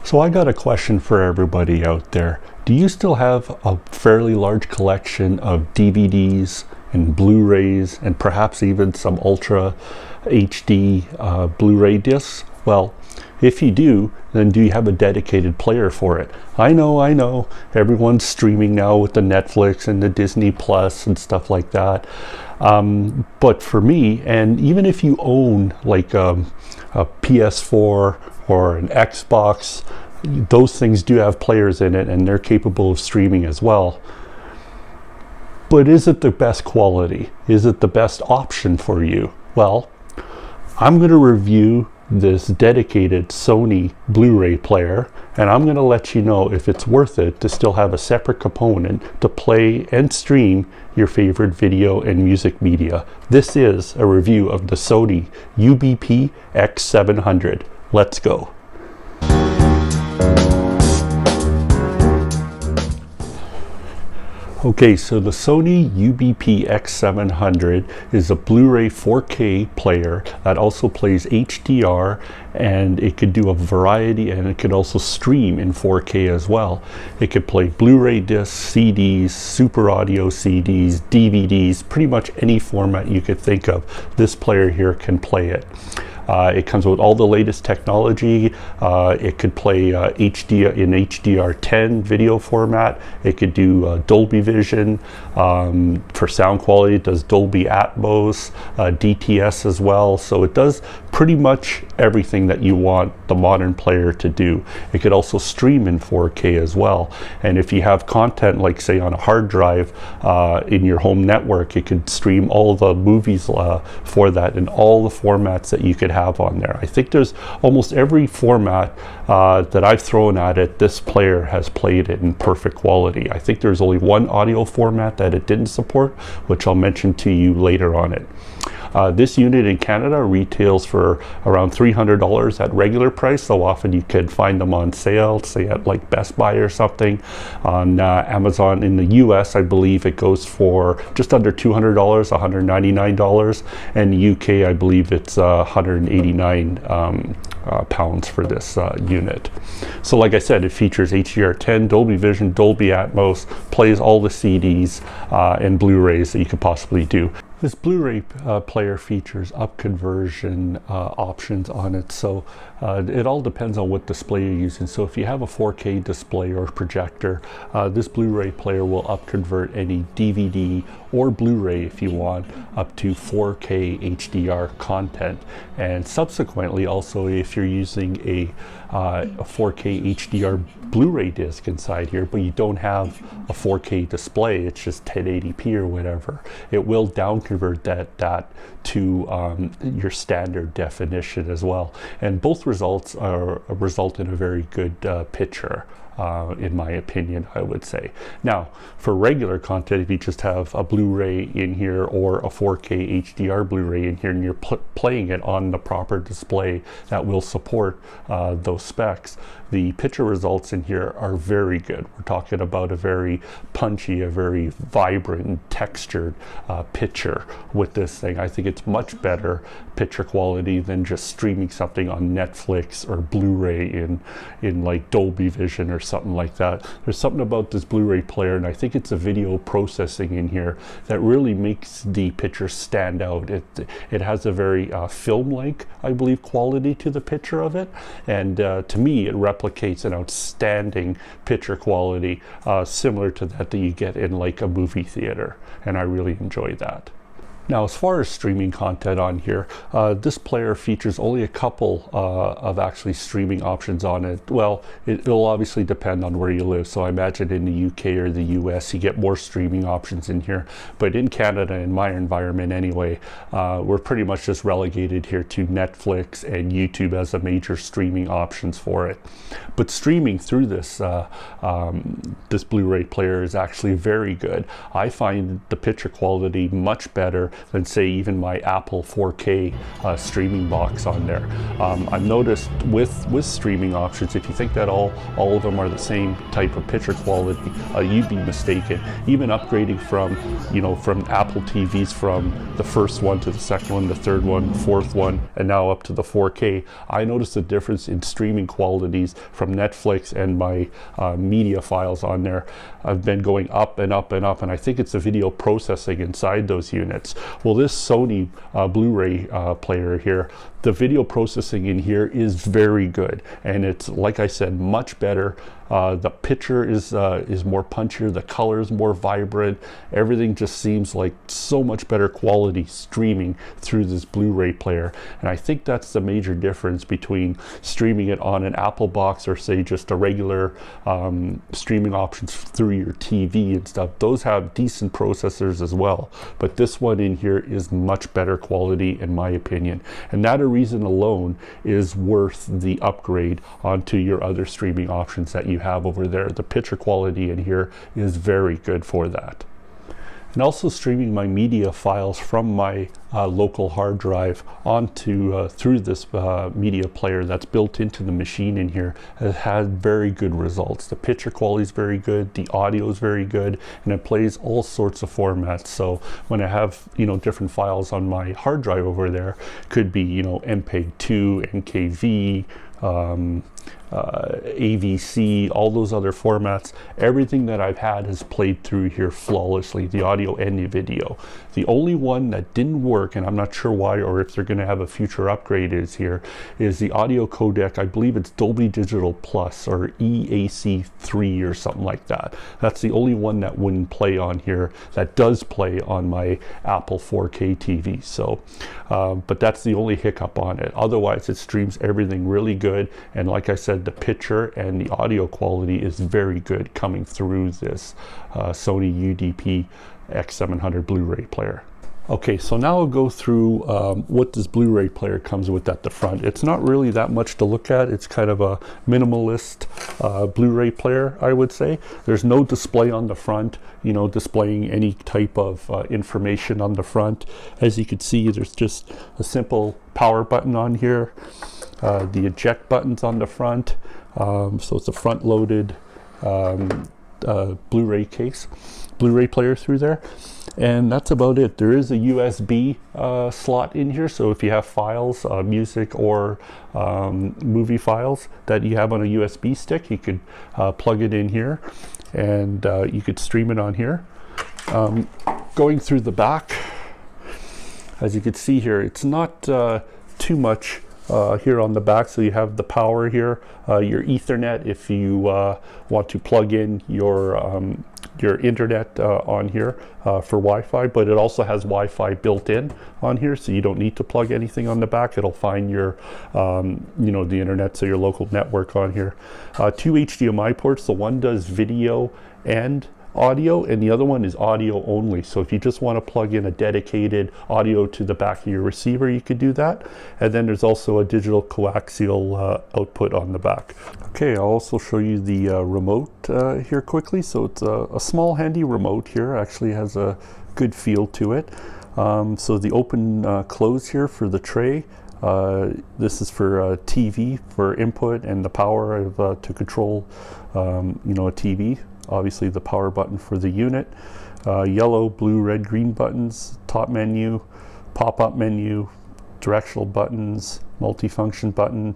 So I got a question for everybody out there. Do you still have a fairly large collection of DVDs and Blu-rays and perhaps even some Ultra HD Blu-ray discs? Well, if you do, then do you have a dedicated player for it? I know, everyone's streaming now with the Netflix and the Disney Plus and stuff like that. But for me, and even if you own like a PS4 or an Xbox, those things do have players in it and they're capable of streaming as well. But is it the best quality? Is it the best option for you? Well, I'm going to review this dedicated Sony Blu-ray player, and I'm going to let you know if it's worth it to still have a separate component to play and stream your favorite video and music media. This is a review of the Sony UBP-X700. Let's go. Okay, so the Sony UBP-X700 is a Blu-ray 4K player that also plays HDR, and it could do a variety, and it could also stream in 4K as well. It could play Blu-ray discs, CDs, Super Audio CDs, DVDs, pretty much any format you could think of. This player here can play it. It comes with all the latest technology. It could play HD in HDR10 video format. It could do Dolby Vision. For sound quality, it does Dolby Atmos, DTS as well. So it does pretty much everything that you want the modern player to do. It could also stream in 4K as well. And if you have content, like say on a hard drive in your home network, it could stream all the movies for that in all the formats that you could have on there. I think there's almost every format that I've thrown at it, this player has played it in perfect quality. I think there's only one audio format that it didn't support, which I'll mention to you later on it. This unit in Canada retails for around $300 at regular price, so often you can find them on sale, say at like Best Buy or something. On Amazon in the US, I believe it goes for just under $200, $199, and the UK, I believe it's 189 pounds for this unit. So like I said, it features HDR10, Dolby Vision, Dolby Atmos, plays all the CDs and Blu-rays that you could possibly do. This Blu-ray player features upconversion options on it, so it all depends on what display you're using. So if you have a 4K display or projector, this Blu-ray player will upconvert any DVD or Blu-ray, if you want, up to 4K HDR content. And subsequently, also if you're using a 4K HDR Blu-ray disc inside here, but you don't have a 4K display, it's just 1080p or whatever, it will down convert that to your standard definition as well. And both results result in a very good picture. In my opinion, I would say. Now, for regular content, if you just have a Blu-ray in here or a 4K HDR Blu-ray in here and you're playing it on the proper display that will support those specs, the picture results in here are very good. We're talking about a very punchy, a very vibrant, textured picture with this thing. I think it's much better picture quality than just streaming something on Netflix or Blu-ray in like Dolby Vision or something like that. There's something about this Blu-ray player, and I think it's a video processing in here that really makes the picture stand out. It has a very film-like, I believe, quality to the picture of it, and to me it replicates an outstanding picture quality similar to that you get in like a movie theater, and I really enjoy that. Now, as far as streaming content on here, this player features only a couple of actually streaming options on it. Well, it'll obviously depend on where you live. So I imagine in the UK or the US, you get more streaming options in here. But in Canada, in my environment anyway, we're pretty much just relegated here to Netflix and YouTube as the major streaming options for it. But streaming through this this Blu-ray player is actually very good. I find the picture quality much better than say even my Apple 4K streaming box on there. I've noticed with streaming options, if you think that all of them are the same type of picture quality, you'd be mistaken. Even upgrading from Apple TVs, from the first one to the second one, the third one, fourth one, and now up to the 4K, I noticed a difference in streaming qualities from Netflix, and my media files on there have been going up and up and up, and I think it's the video processing inside those units. Well, this Sony Blu-ray player here, the video processing in here is very good, and it's, like I said, much better. The picture is more punchier, the color is more vibrant, everything just seems like so much better quality streaming through this Blu-ray player. And I think that's the major difference between streaming it on an Apple box or say just a regular streaming options through your TV and stuff. Those have decent processors as well, but this one in here is much better quality in my opinion, and that reason alone is worth the upgrade onto your other streaming options that you have over there. The picture quality in here is very good for that. And also streaming my media files from my local hard drive onto through this media player that's built into the machine in here has had very good results. The picture quality is very good, the audio is very good, and it plays all sorts of formats. So when I have different files on my hard drive over there, could be MPEG-2, NKV, AVC, all those other formats, everything that I've had has played through here flawlessly, the audio and the video. The only one that didn't work, and I'm not sure why or if they're going to have a future upgrade, is the audio codec. I believe it's Dolby Digital Plus or EAC3 or something like that. That's the only one that wouldn't play on here, that does play on my Apple 4K TV. So but that's the only hiccup on it. Otherwise it streams everything really good, and like I said, the picture and the audio quality is very good coming through this Sony UBP-X700 Blu-ray player. Okay, so now I'll go through what this Blu-ray player comes with at the front. It's not really that much to look at. It's kind of a minimalist Blu-ray player, I would say. There's no display on the front, displaying any type of information on the front. As you can see, there's just a simple power button on here. The eject buttons on the front, so it's a front-loaded Blu-ray player through there, and that's about it. There is a USB slot in here, so if you have files, music or movie files that you have on a USB stick, you could plug it in here, and you could stream it on here. Going through the back, as you can see here, it's not too much here on the back. So you have the power here, your Ethernet if you want to plug in your internet on here for Wi-Fi, but it also has Wi-Fi built in on here, so you don't need to plug anything on the back. It'll find your the internet, so your local network on here. Two HDMI ports. The one does video and audio, and the other one is audio only. So if you just want to plug in a dedicated audio to the back of your receiver, you could do that. And then there's also a digital coaxial output on the back. Okay, I'll also show you the remote here quickly. So it's a small handy remote here, actually has a good feel to it. So the open close here for the tray. This is for TV for input, and the power of, to control a TV. Obviously the power button for the unit, yellow, blue, red, green buttons, top menu, pop-up menu, directional buttons, multifunction button,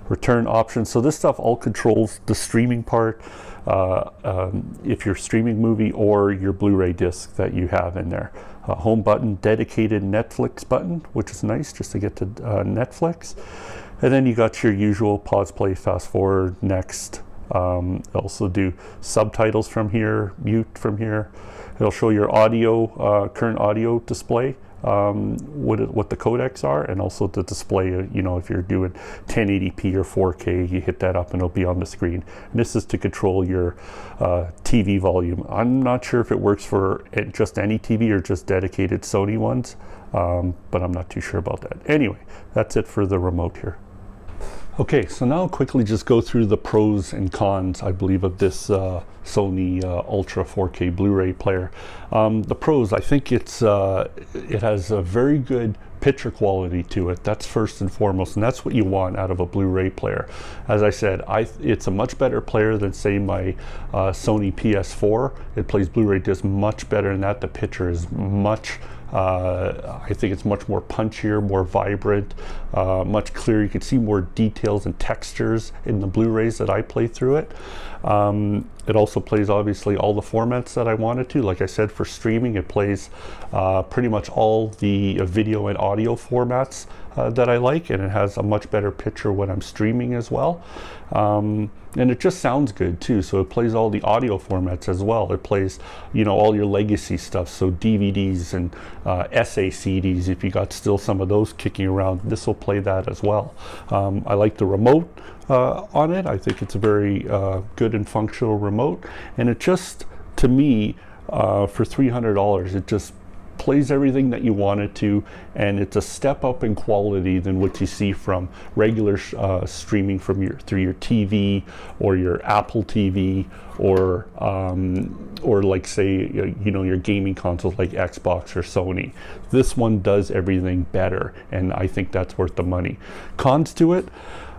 return options. So this stuff all controls the streaming part, if you're streaming movie or your Blu-ray disc that you have in there. Home button, dedicated Netflix button, which is nice just to get to Netflix. And then you got your usual pause, play, fast forward, next. Also do subtitles from here, mute from here. It'll show your audio, current audio display, what the codecs are, and also the display, if you're doing 1080p or 4K, you hit that up and it'll be on the screen. And this is to control your TV volume. I'm not sure if it works for just any TV or just dedicated Sony ones, but I'm not too sure about that. Anyway, that's it for the remote here. Okay, so now I'll quickly just go through the pros and cons, I believe, of this Sony Ultra 4K Blu-ray player. The pros, I think it has a very good picture quality to it. That's first and foremost, and that's what you want out of a Blu-ray player. As I said, it's a much better player than, say, my Sony PS4. It plays Blu-ray disc much better than that. The picture is much I think it's much more punchier, more vibrant, much clearer. You can see more details and textures in the Blu-rays that I play through it. It also plays obviously all the formats that I wanted to. Like I said, for streaming, it plays pretty much all the video and audio formats that I like, and it has a much better picture when I'm streaming as well. And it just sounds good too, so it plays all the audio formats as well. It plays, you know, all your legacy stuff, so DVDs and SACDs, if you got still some of those kicking around, this will play that as well. I like the remote on it. I think it's a very good and functional remote, and it just, to me, for $300, it just plays everything that you want it to, and it's a step up in quality than what you see from regular streaming from through your TV or your Apple TV or like, say, you know, your gaming consoles like Xbox or Sony. This one does everything better, and I think that's worth the money. Cons to it,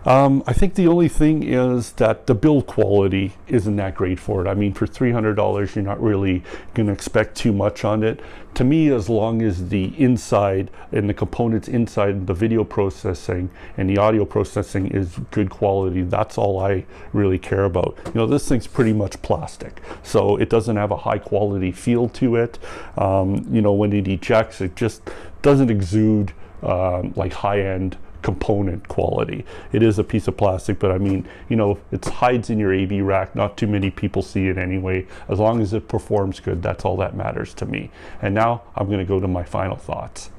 I think the only thing is that the build quality isn't that great for it. I mean, for $300, you're not really going to expect too much on it. To me, as long as the inside and the components inside the video processing and the audio processing is good quality, that's all I really care about. You know, this thing's pretty much plastic, so it doesn't have a high quality feel to it. You know, when it ejects, it just doesn't exude like high-end component quality. It is a piece of plastic, but I mean, you know, it hides in your AV rack. Not too many people see it anyway. As long as it performs good, that's all that matters to me. And now I'm going to go to my final thoughts.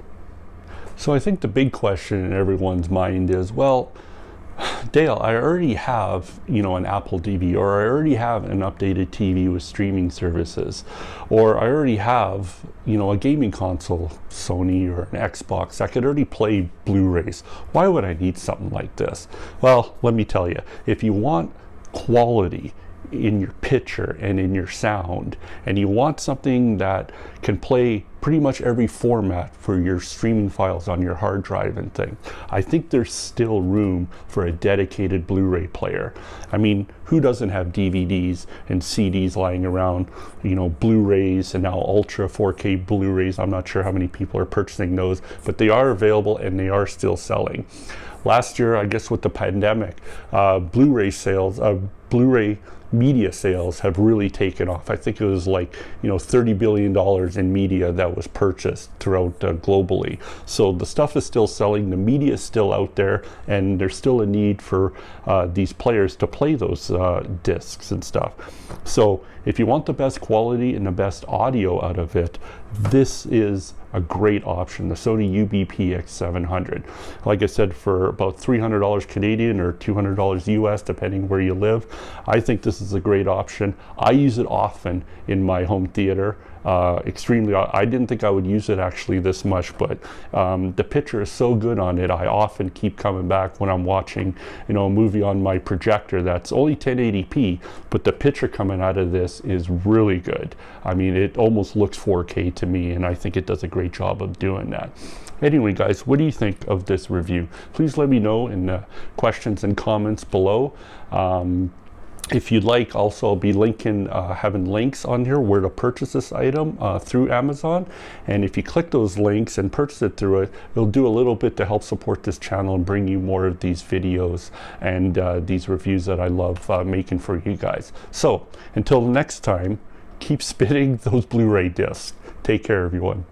So I think the big question in everyone's mind is, well, Dale, I already have, you know, an Apple TV, or I already have an updated TV with streaming services, or I already have, you know, a gaming console, Sony or an Xbox. I could already play Blu-rays. Why would I need something like this? Well, let me tell you, if you want quality in your picture and in your sound, and you want something that can play pretty much every format for your streaming files on your hard drive and thing, I think there's still room for a dedicated Blu-ray player. I mean, who doesn't have DVDs and CDs lying around, you know, Blu-rays and now Ultra 4K Blu-rays? I'm not sure how many people are purchasing those, but they are available and they are still selling. Last year, I guess with the pandemic, Blu-ray sales, Blu-ray media sales have really taken off. I think it was like, you know, $30 billion in media that was purchased throughout globally. So the stuff is still selling, the media is still out there, and there's still a need for these players to play those discs and stuff. So if you want the best quality and the best audio out of it, this is a great option, the Sony UBP-X700. Like I said, for about $300 Canadian or $200 US, depending where you live, I think this is a great option. I use it often in my home theater. Extremely, I didn't think I would use it actually this much, but the picture is so good on it, I often keep coming back when I'm watching, you know, a movie on my projector that's only 1080p, but the picture coming out of this is really good. I mean, it almost looks 4K to me, and I think it does a great job of doing that. Anyway, guys, what do you think of this review? Please let me know in the questions and comments below. If you'd like, also I'll be linking, having links on here where to purchase this item through Amazon. And if you click those links and purchase it through it, it'll do a little bit to help support this channel and bring you more of these videos and these reviews that I love making for you guys. So until next time, keep spinning those Blu-ray discs. Take care, everyone.